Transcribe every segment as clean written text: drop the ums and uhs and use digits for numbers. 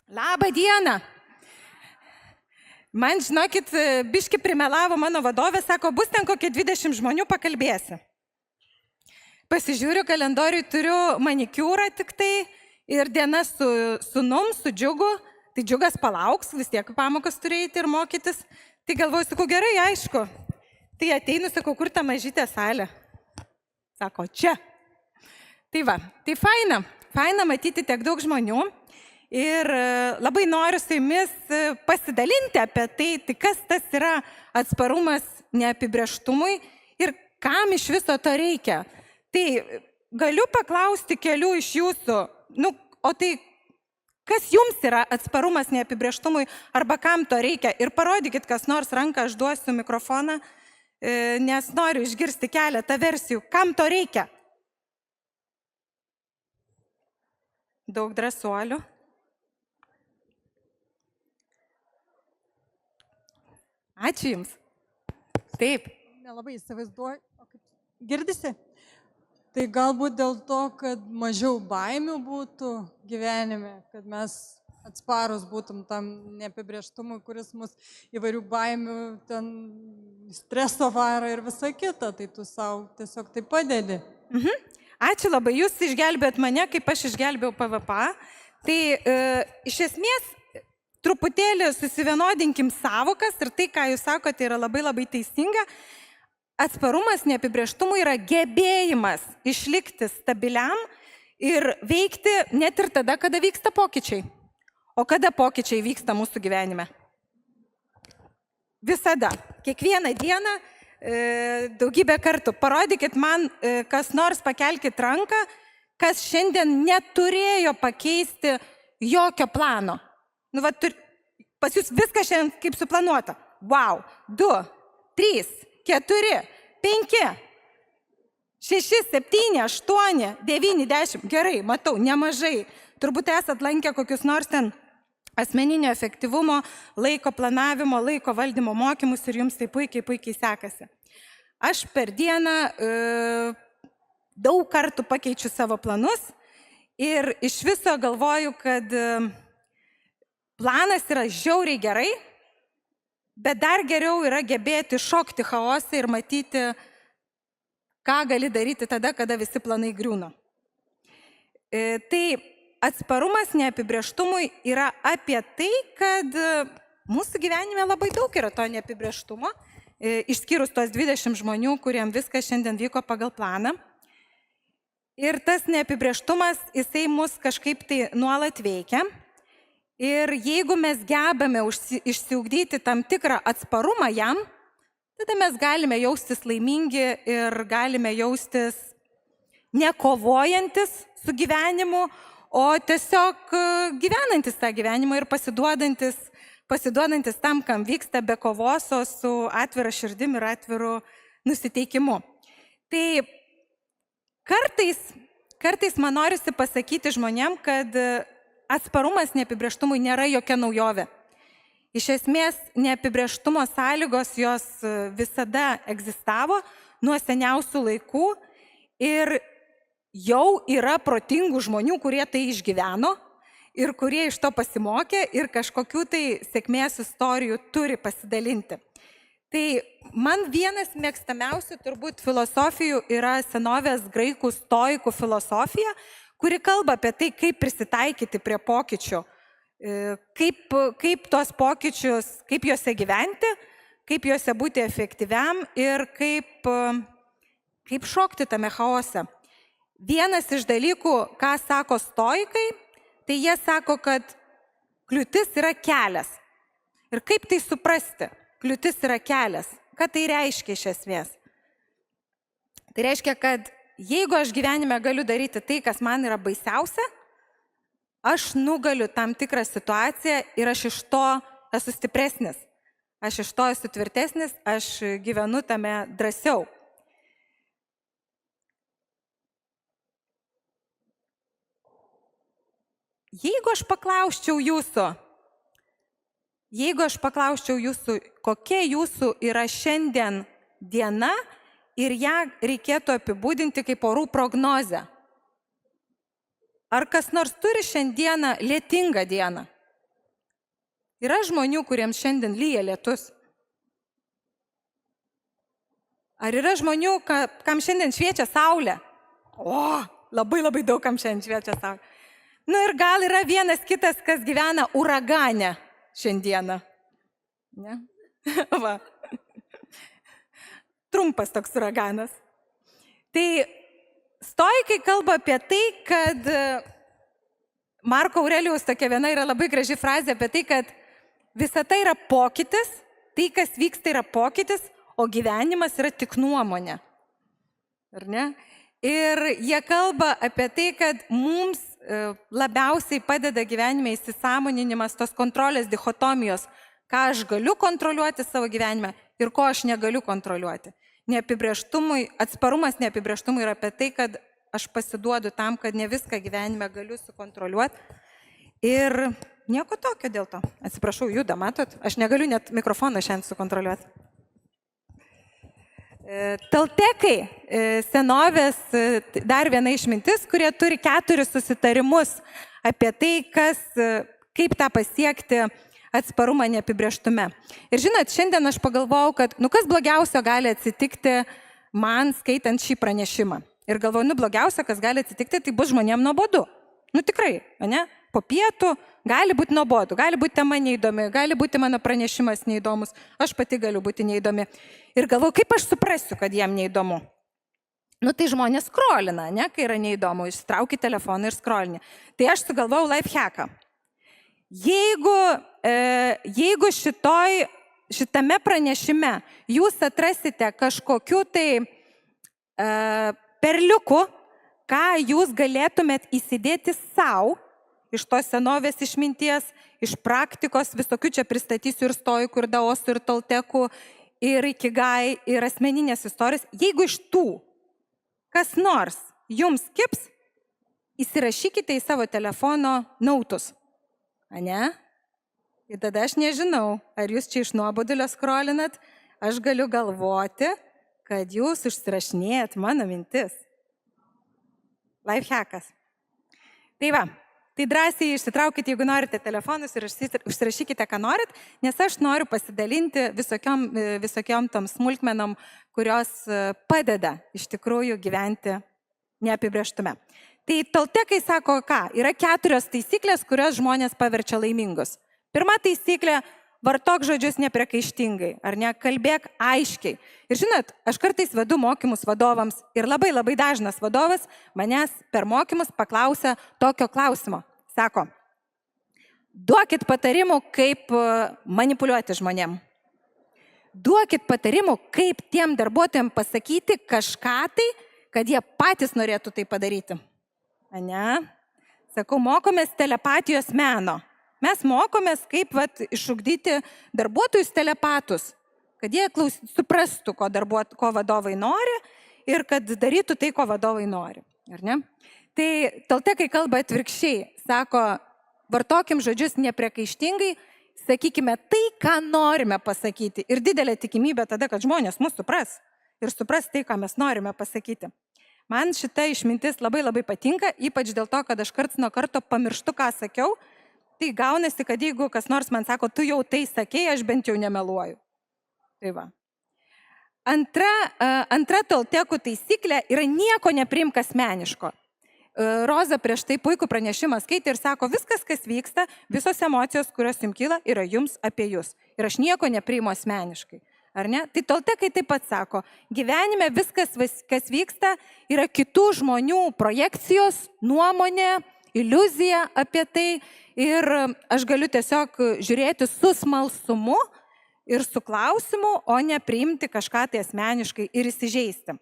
Labą dieną. Man, žinokit, biški primelavo mano vadovė, sako, bus ten kokie 20 žmonių, pakalbėsi. Pasižiūriu kalendoriui, turiu manikiūrą tik tai ir diena su sūnum, su Džiugu. Tai Džiugas palauks, vis tiek pamokas turi eiti ir mokytis. Tai galvoju, sakau, gerai, aišku. Tai ateinu, sakau, kur ta mažytė salė? Sako, čia. Tai va, tai faina matyti tiek daug žmonių. Ir labai noriu su jumis pasidalinti apie tai, kas tas yra atsparumas neapibrėžtumui ir kam iš viso to reikia. Tai galiu paklausti kelių iš jūsų, o tai kas jums yra atsparumas neapibrėžtumui arba kam to reikia? Ir parodykit kas nors ranką, aš duosiu mikrofoną, nes noriu išgirsti keletą versijų, kam to reikia. Daug drąsuolių. Ačiū Jums. Taip. Nelabai įsivaizduoju. Girdisi? Tai galbūt dėl to, kad mažiau baimių būtų gyvenime, kad mes atsparus būtum tam neapibrėžtumui, kuris mus įvairių baimių, ten streso varo ir visa kita, tai tu savo tiesiog tai padedi. Ačiū labai, jūs išgelbėt mane, kaip aš išgelbėjau PVP. Tai iš esmės truputėlį susivienodinkim savokas ir tai, ką jūs sakote, yra labai teisinga. Atsparumas neapibrėžtumui yra gebėjimas išlikti stabiliam ir veikti net ir tada, kada vyksta pokyčiai. O kada pokyčiai vyksta mūsų gyvenime? Visada. Kiekvieną dieną, daugybę kartų. Parodykit man, kas nors, pakelkit ranką, kas šiandien neturėjo pakeisti jokio plano. Pas jūs viskas šiandien kaip suplanuota. Wow. 2, 3, 4, 5, 6, 7, 8, 9, 10. Gerai, matau, nemažai. Turbūt esat lankę kokius nors ten asmeninio efektyvumo, laiko planavimo, laiko valdymo mokymus ir jums tai puikiai sekasi. Aš per dieną daug kartų pakeičiu savo planus ir iš viso galvoju, kad planas yra žiauriai gerai, bet dar geriau yra gebėti šokti chaosą ir matyti, ką gali daryti tada, kada visi planai griūna. Tai atsparumas neapibrėžtumui yra apie tai, kad mūsų gyvenime labai daug yra to neapibrėžtumo, išskyrus tos 20 žmonių, kuriem viskas šiandien vyko pagal planą. Ir tas neapibrėžtumas, jisai mus kažkaip tai nuolat veikia. Ir jeigu mes gebame išsiugdyti tam tikrą atsparumą jam, tada mes galime jaustis laimingi ir galime jaustis nekovojantis su gyvenimu, o tiesiog gyvenantis tą gyvenimą ir pasiduodantis tam, kam vyksta be kovos, o su atvira širdim ir atviru nusiteikimu. Tai kartais man norisi pasakyti žmonėm, kad atsparumas neapibrėžtumui nėra jokia naujovė. Iš esmės, neapibrėžtumo sąlygos jos visada egzistavo nuo seniausių laikų ir jau yra protingų žmonių, kurie tai išgyveno ir kurie iš to pasimokė ir kažkokių tai sėkmės istorijų turi pasidalinti. Tai man vienas mėgstamiausių turbūt filosofijų yra senovės graikų stoikų filosofija, kuri kalba apie tai, kaip prisitaikyti prie pokyčių, kaip tos pokyčius, kaip juose gyventi, kaip juose būti efektyviam ir kaip šokti tame chaose. Vienas iš dalykų, ką sako stoikai, tai jie sako, kad kliūtis yra kelias. Ir kaip tai suprasti? Kliūtis yra kelias. Ką tai reiškia iš esmės? Tai reiškia, kad jeigu aš gyvenime galiu daryti tai, kas man yra baisiausia, aš nugaliu tam tikrą situaciją ir aš iš to esu stipresnis. Aš iš to esu tvirtesnis, aš gyvenu tame drąsiau. Jeigu aš paklausčiau jūsų, kokia jūsų yra šiandien diena, ir ją reikėtų apibūdinti kaip orų prognozę. Ar kas nors turi šiandieną lietingą dieną? Yra žmonių, kuriems šiandien lyja lietus. Ar yra žmonių, kam šiandien šviečia saulė? O, labai daug kam šiandien šviečia saulė. Nu ir gal yra vienas kitas, kas gyvena uragane šiandieną. Ne? Va. Trumpas toks uraganas. Tai stoikai kalba apie tai, kad Marko Aurelijaus tokia viena yra labai graži frazė apie tai, kad visata yra pokytis, tai kas vyksta yra pokytis, o gyvenimas yra tik nuomonė. Ar ne? Ir jie kalba apie tai, kad mums labiausiai padeda gyvenime įsisąmoninimas tos kontrolės dichotomijos, ką aš galiu kontroliuoti savo gyvenime ir ko aš negaliu kontroliuoti. Neapibrėžtumui, atsparumas neapibrėžtumui yra apie tai, kad aš pasiduodu tam, kad ne viską gyvenime galiu sukontroliuoti. Ir nieko tokio dėl to. Atsiprašau, juda, matot? Aš negaliu net mikrofoną šiandien sukontroliuoti. Toltekai, senovės dar viena išmintis, kurie turi 4 susitarimus apie tai, kaip tą pasiekti atsparumą neapibrėžtume. Ir žinot, šiandien aš pagalvojau, kad kas blogiausio gali atsitikti man skaitant šį pranešimą. Ir galvoju, blogiausia, kas gali atsitikti, tai bus žmonėm nuobodu. Tikrai, ne? Po pietų gali būti nuobodu, gali būti tema neįdomi, gali būti mano pranešimas neįdomus, aš pati galiu būti neįdomi. Ir galvoju, kaip aš suprasiu, kad jam neįdomu. Tai žmonės scrollina, ne, kai yra neįdomu, išsitrauki telefoną ir scrollini. Tai aš sugalvojau life hacką. Jeigu šitame pranešime jūs atrasite kažkokiu tai perliuku, ką jūs galėtumėt įsidėti savo iš tos senovės išminties, iš praktikos, visokių čia pristatysiu ir stoikų, ir daosų, ir toltekų, ir ikigai, ir asmeninės istorijos. Jeigu iš tų kas nors jums kips, įsirašykite į savo telefono nautus. Ne? Ir tada aš nežinau, ar jūs čia iš nuobodulio scrollinat, aš galiu galvoti, kad jūs užsirašinėjat mano mintis. Life hackas. Tai va, tai drąsiai išsitraukite, jeigu norite telefonus ir užsirašykite, ką norit, nes aš noriu pasidalinti visokiom tom smulkmenom, kurios padeda iš tikrųjų gyventi neapibrėžtume. Tai toltekai sako, ką? Yra 4 taisyklės, kurios žmonės paverčia laimingus. Pirma taisyklė – vartok žodžius nepriekaištingai, ar ne, kalbėk aiškiai. Ir žinot, aš kartais vedu mokymus vadovams ir labai dažnas vadovas manęs per mokymus paklausia tokio klausimo. Sako, duokit patarimų, kaip manipuliuoti žmonėm. Duokit patarimų, kaip tiem darbuotojams pasakyti kažką tai, kad jie patys norėtų tai padaryti. Ne? Sakau, mokomės telepatijos meno. Mes mokomės, kaip išugdyti darbuotojus telepatus, kad jie suprastų, ko vadovai nori ir kad darytų tai, ko vadovai nori. Ar ne? Tai toltekai kalba atvirkščiai, sako, vartokim žodžius nepriekaištingai, sakykime tai, ką norime pasakyti. Ir didelė tikimybė tada, kad žmonės mus supras ir supras tai, ką mes norime pasakyti. Man šita išmintis labai patinka, ypač dėl to, kad aš karts nuo karto pamirštu, ką sakiau. Tai gaunasi, kad jeigu kas nors man sako, tu jau tai sakei, aš bent jau nemeluoju. Tai va. Antra toltekų taisyklė yra nieko nepriimk asmeniško. Roza prieš tai puikų pranešimą skaitė ir sako, viskas, kas vyksta, visos emocijos, kurios jums kyla, yra jums apie jūs. Ir aš nieko nepriimu asmeniškai. Ar ne? Tai toltekai taip pat sako, gyvenime viskas, kas vyksta, yra kitų žmonių projekcijos, nuomonė, iliuzija apie tai. Ir aš galiu tiesiog žiūrėti su smalsumu ir su klausimu, o ne priimti kažką tai asmeniškai ir įsižeisti.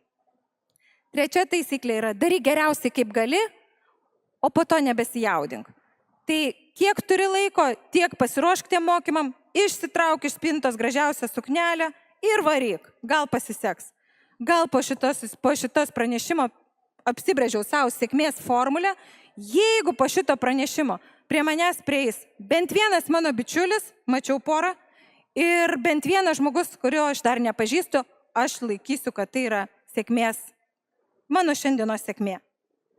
Trečia taisyklė yra, daryk geriausiai kaip gali, o po to nebesijaudink. Tai kiek turi laiko, tiek pasiruošk tiem mokymam, išsitrauk iš spintos gražiausią suknelę ir varyk. Gal pasiseks. Gal po šitos pranešimo apsibrėžiau savo sėkmės formulę. Jeigu po šito pranešimo prie manęs prieis bent vienas mano bičiulis, mačiau porą, ir bent vienas žmogus, kurio aš dar nepažįstu, aš laikysiu, kad tai yra sėkmės, mano šiandienos sėkmė.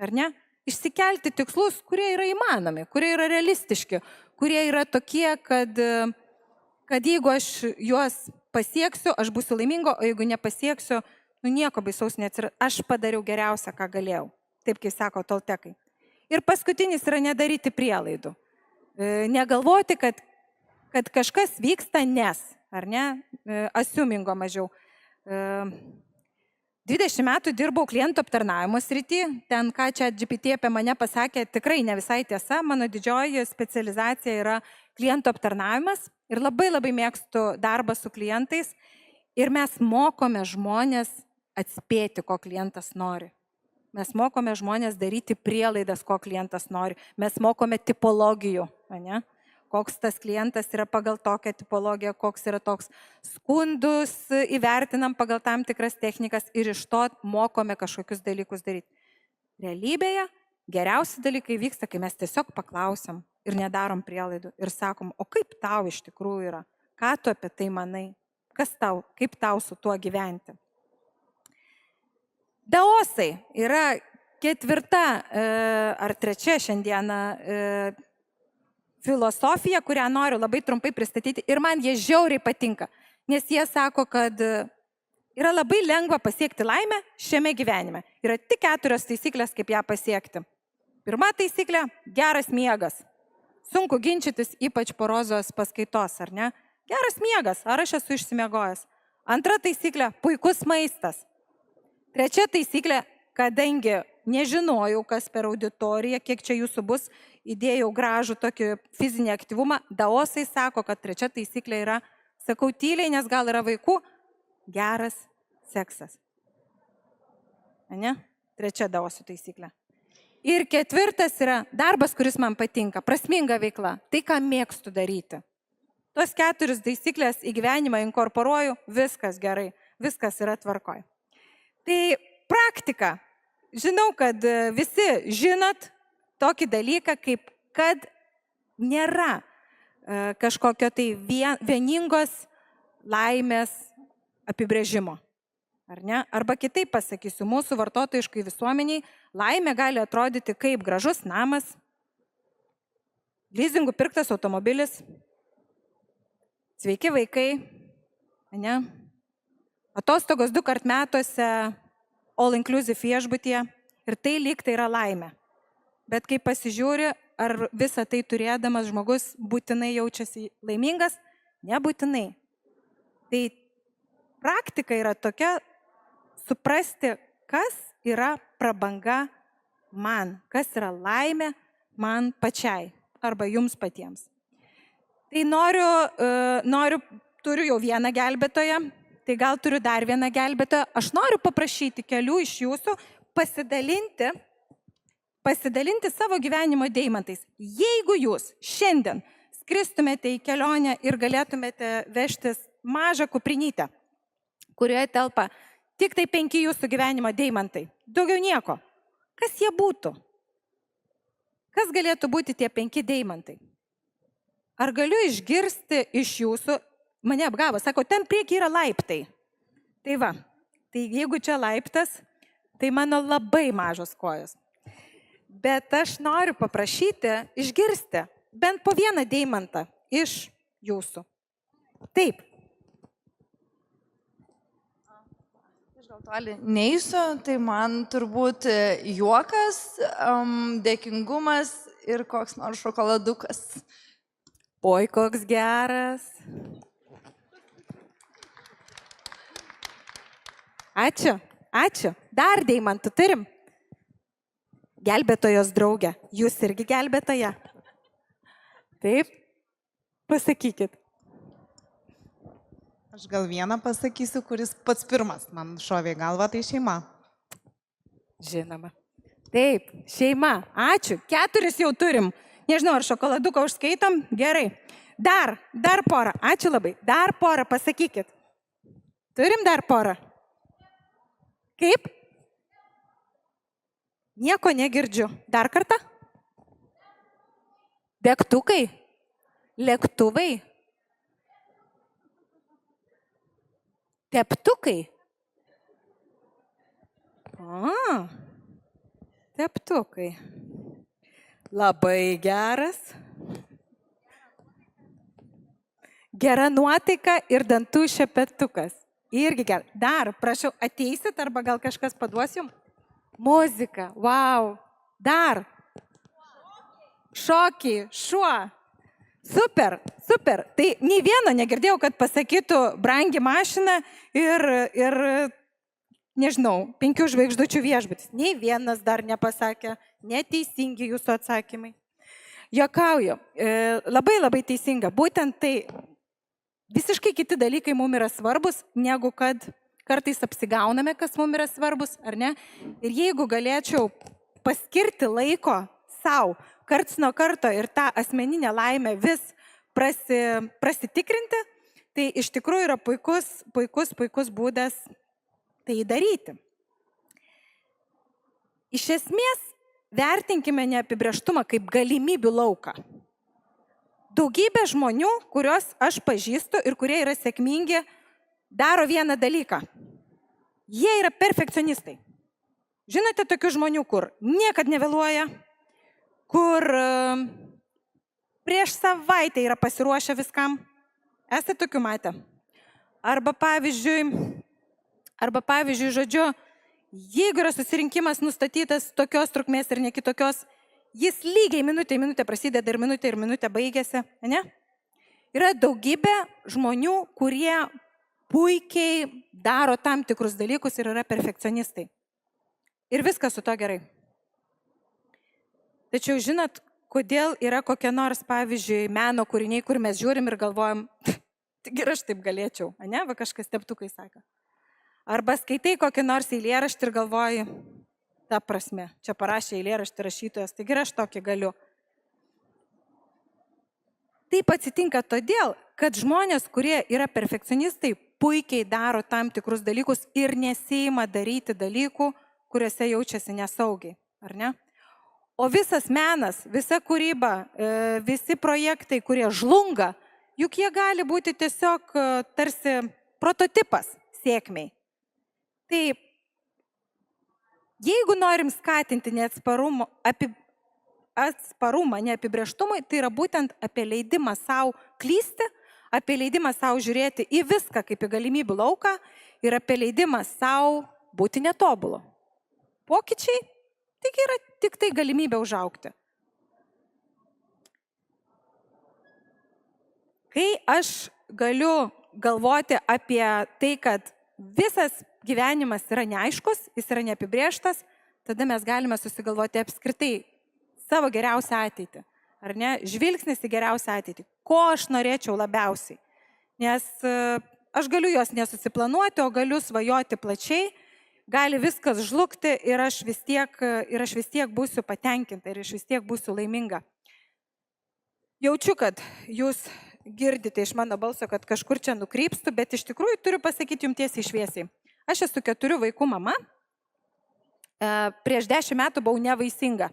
Ar ne? Išsikelti tikslus, kurie yra įmanomi, kurie yra realistiški, kurie yra tokie, kad jeigu aš juos pasieksiu, aš būsiu laimingo, o jeigu nepasieksiu, nieko baisaus neatsiras. Aš padariau geriausią, ką galėjau. Taip, kaip sako toltekai. Ir paskutinis yra nedaryti prielaidų. Negalvoti, kad kažkas vyksta, nes, ar ne, asiumingo mažiau. 20 metų dirbau klientų aptarnavimo srity, ten ką čia GPT apie mane pasakė, tikrai ne visai tiesa, mano didžioji specializacija yra klientų aptarnavimas ir labai mėgstu darbą su klientais ir mes mokome žmonės atspėti, ko klientas nori. Mes mokome žmonės daryti prielaidas, ko klientas nori. Mes mokome tipologijų, ne? Koks tas klientas yra pagal tokią tipologiją, koks yra toks skundus, įvertinam pagal tam tikras technikas ir iš to mokome kažkokius dalykus daryti. Realybėje geriausi dalykai vyksta, kai mes tiesiog paklausiam ir nedarom prielaidų ir sakom, o kaip tau iš tikrųjų yra, ką tu apie tai manai, kaip tau su tuo gyventi. Daosai yra 4. ar 3. šiandieną filosofija, kurią noriu labai trumpai pristatyti ir man jie žiauriai patinka, nes jie sako, kad yra labai lengva pasiekti laimę šiame gyvenime. Yra tik 4 taisyklės, kaip ją pasiekti. 1 taisyklė – geras miegas. Sunku ginčytis, ypač po Rozos paskaitos, ar ne? Geras miegas, ar aš esu išsimiegojęs. 2 taisyklė – puikus maistas. 3 taisyklė, kadangi nežinojau, kas per auditoriją, kiek čia jūsų bus, įdėjau gražų tokį fizinį aktyvumą, daosai sako, kad 3 taisyklė yra, sakau tyliai, nes gal yra vaikų, geras seksas. Ne? 3 daosų taisyklė. Ir 4 yra darbas, kuris man patinka, prasminga veikla, tai, ką mėgstu daryti. Tos 4 taisyklės į gyvenimą inkorporuoju, viskas gerai, viskas yra tvarkoj. Tai praktika. Žinau, kad visi žinot tokį dalyką, kaip kad nėra kažkokio tai vieningos laimės apibrėžimo. Ar ne? Arba kitaip pasakysiu, mūsų vartotojiškai visuomeniai laimė gali atrodyti kaip gražus namas, lizingų pirktas automobilis, sveiki vaikai, ne? Atostogos 2 kart metuose, all inclusive viešbutyje ir tai lyg tai yra laimė. Bet kai pasižiūri, ar visą tai turėdamas žmogus būtinai jaučiasi laimingas, nebūtinai. Tai praktika yra tokia, suprasti, kas yra prabanga man, kas yra laimė man pačiai arba jums patiems. Tai turiu jau vieną gelbėtoją. Tai gal turiu dar vieną gelbėtoją. Aš noriu paprašyti kelių iš jūsų pasidalinti savo gyvenimo deimantais. Jeigu jūs šiandien skristumėte į kelionę ir galėtumėte vežtis mažą kuprinytę, kurioje telpa tik tai 5 jūsų gyvenimo deimantai, daugiau nieko, kas jie būtų? Kas galėtų būti tie 5 deimantai? Ar galiu išgirsti iš jūsų? Mane apgavo, sako, ten prieki yra laiptai. Tai va, tai jeigu čia laiptas, tai mano labai mažos kojos. Bet aš noriu paprašyti išgirsti bent po 1 deimantą iš jūsų. Taip. Aš gal toli neįsiu, tai man turbūt juokas, dėkingumas ir koks nors šokoladukas. Oi, koks geras. Ačiū, ačiū. Dar deimantų turim. Gelbėtojos draugė. Jūs irgi gelbėtoja? Taip? Pasakykit. Aš gal vieną pasakysiu, kuris pats pirmas man šovė į galvą, tai šeima. Žinoma. Taip, šeima. Ačiū. 4 jau turim. Nežinau, ar šokoladuką užskaitom? Gerai. Dar porą. Ačiū labai. Dar porą pasakykit. Turim dar porą. Kaip? Nieko negirdžiu. Dar kartą? Degtukai? Lėktuvai? Teptukai? Teptukai. Labai geras. gera nuotaika ir dantų šepetukas. Irgi gerai. Dar, prašau, ateisit arba gal kažkas paduos jums? Muzika, wow. Dar. Šokiai, šuo. Super, super. Tai nei vieno negirdėjau, kad pasakytų brangi mašina ir nežinau, 5 žvaigždučių viešbutis. Nei vienas dar nepasakė, neteisingi jūsų atsakymai. Jokauju, labai labai teisinga. Būtent tai visiškai kiti dalykai mums yra svarbus, negu kad kartais apsigauname, kas mums yra svarbus, ar ne? Ir jeigu galėčiau paskirti laiko savo, karts nuo karto ir tą asmeninę laimę vis prasitikrinti, tai iš tikrųjų yra puikus būdas tai daryti. Iš esmės, vertinkime neapibrėžtumą kaip galimybių lauką. Daugybė žmonių, kuriuos aš pažįstu ir kurie yra sėkmingi, daro vieną dalyką. Jie yra perfekcionistai. Žinote tokių žmonių, kur niekad nevėluoja, kur prieš savaitę yra pasiruošę viskam. Esate tokių matę? Arba pavyzdžiui, žodžiu, jeigu yra susirinkimas nustatytas tokios trukmės ir ne kitokios, jis lygiai minutė prasideda ir minutė baigėsi, ne? Yra daugybė žmonių, kurie puikiai daro tam tikrus dalykus ir yra perfekcionistai. Ir viskas su to gerai. Tačiau žinot, kodėl yra kokie nors, pavyzdžiui, meno kūriniai, kur mes žiūrim ir galvojam, tik ir aš taip galėčiau, ne? Va kažkas teptukai sako. Arba skaitai kokį nors eilėraštį ir galvoji, ta prasme, čia parašė eilėraštį rašytojas, taigi ir aš tokį galiu. Taip atsitinka todėl, kad žmonės, kurie yra perfekcionistai, puikiai daro tam tikrus dalykus ir nesiima daryti dalykų, kuriuose jaučiasi nesaugiai, ar ne? O visas menas, visa kūryba, visi projektai, kurie žlunga, juk jie gali būti tiesiog tarsi prototipas sėkmei. Tai jeigu norim skatinti atsparumą neapibrėžtumui, tai yra būtent apie leidimą savo klysti, apie leidimą savo žiūrėti į viską kaip į galimybių lauką ir apie leidimą savo būti netobulu. Pokyčiai, taigi yra tik tai galimybė užaugti. Kai aš galiu galvoti apie tai, kad visas gyvenimas yra neaiškus, jis yra neapibrėžtas, tada mes galime susigalvoti apskritai savo geriausią ateitį. Ar ne? Žvilgsnis į geriausią ateitį. Ko aš norėčiau labiausiai? Nes aš galiu jos nesusiplanuoti, o galiu svajoti plačiai, gali viskas žlugti ir aš vis tiek būsiu patenkinta ir aš vis tiek būsiu laiminga. Jaučiu, kad jūs girdite iš mano balso, kad kažkur čia nukrypstu, bet iš tikrųjų turiu pasakyti jums tiesiai šviesiai. Aš esu 4 vaikų mama. Prieš 10 metų buvau nevaisinga.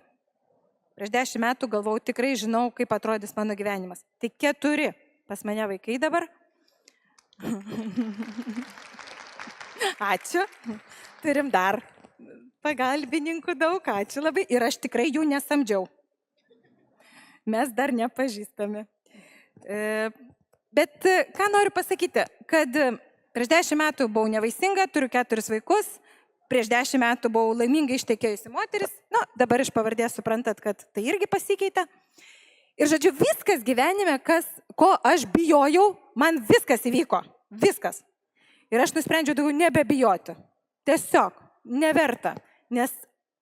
Prieš 10 metų galvojau, tikrai žinau, kaip atrodys mano gyvenimas. Tik 4 pas mane vaikai dabar. Ačiū. Turim dar pagalbininkų daug. Ačiū labai. Ir aš tikrai jų nesamdžiau. Mes dar nepažįstami. Bet ką noriu pasakyti, kad prieš 10 metų buvau nevaisinga, turiu 4 vaikus, prieš 10 metų buvau laimingai ištekėjusi moteris, dabar iš pavardės suprantat, kad tai irgi pasikeitė. Ir žodžiu, viskas gyvenime, ko aš bijojau, man viskas įvyko, viskas. Ir aš nusprendžiau daugiau nebebijoti, tiesiog neverta, nes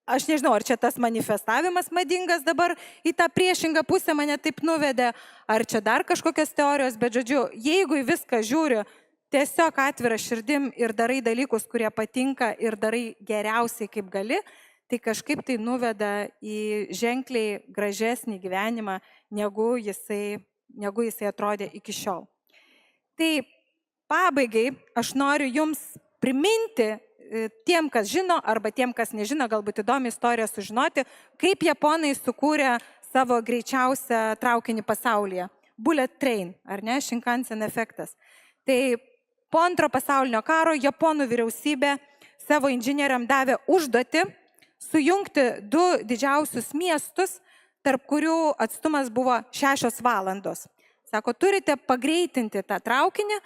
aš nežinau, ar čia tas manifestavimas madingas dabar į tą priešingą pusę mane taip nuvedė, ar čia dar kažkokios teorijos, bet žodžiu, jeigu į viską žiūri tiesiog atvira širdim ir darai dalykus, kurie patinka ir darai geriausiai kaip gali, tai kažkaip tai nuveda į ženkliai gražesnį gyvenimą, negu jisai atrodė iki šiol. Tai pabaigai aš noriu jums priminti, tiem, kas žino, arba tiem, kas nežino, galbūt įdomi istorija sužinoti, kaip japonai sukūrė savo greičiausią traukinį pasaulyje. Bullet train, ar ne, Shinkansen efektas. Tai po Antro pasaulinio karo japonų vyriausybė savo inžinieriam davė užduotį sujungti 2 didžiausius miestus, tarp kurių atstumas buvo 6 valandos. Sako, turite pagreitinti tą traukinį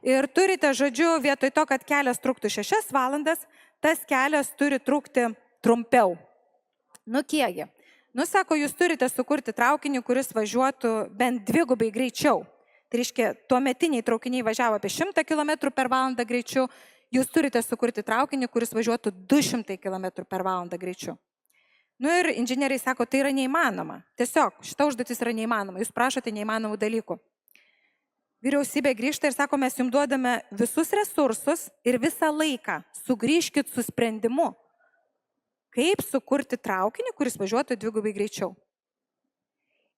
ir turite, žodžiu, vietoj to, kad kelias truktų 6 valandas, tas kelias turi trukti trumpiau. Nu kiekgi? Nu, sako, jūs turite sukurti traukinį, kuris važiuotų bent 2 greičiau. Tai reiškia, tuometiniai traukiniai važiavo apie 100 km per valandą greičiu, jūs turite sukurti traukinį, kuris važiuotų 200 km per valandą greičiu. Nu ir inžinieriai sako, tai yra neįmanoma. Tiesiog, šita užduotis yra neįmanoma. Jūs prašote neįmanomų dalykų. Vyriausybė grįžta ir sako, mes jums duodame visus resursus ir visą laiką. Sugrįžkit su sprendimu. Kaip sukurti traukinį, kuris važiuotų 2 greičiau.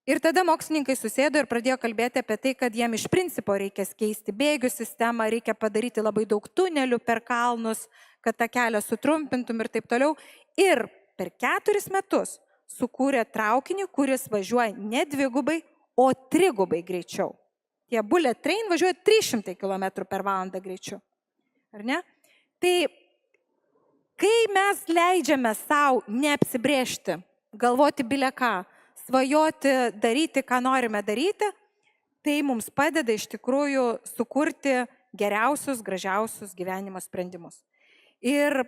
Ir tada mokslininkai susėdo ir pradėjo kalbėti apie tai, kad jiem iš principo reikia keisti bėgių sistemą, reikia padaryti labai daug tunelių per kalnus, kad tą kelią sutrumpintum ir taip toliau. Ir per 4 metus sukūrė traukinį, kuris važiuoja ne 2, o 3 greičiau. Tie bullet train važiuoja 300 km per valandą greičiu. Ar ne? Tai kai mes leidžiame savo neapsibrėžti, galvoti bile ką, svajoti, daryti, ką norime daryti, tai mums padeda iš tikrųjų sukurti geriausius, gražiausius gyvenimo sprendimus. Ir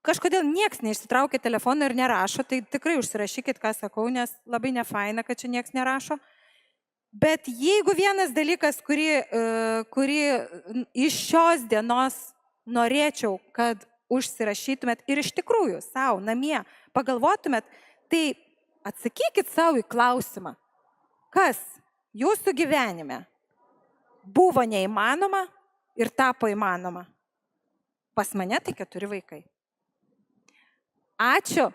kažkodėl nieks neišsitraukia telefoną ir nerašo, tai tikrai užsirašykit, ką sakau, nes labai nefaina, kad čia nieks nerašo. Bet jeigu vienas dalykas, kurį iš šios dienos norėčiau, kad užsirašytumėt ir iš tikrųjų savo namie pagalvotumėt, tai atsakykit savo į klausimą, kas jūsų gyvenime buvo neįmanoma ir tapo įmanoma. Pas mane tai 4 vaikai. Ačiū.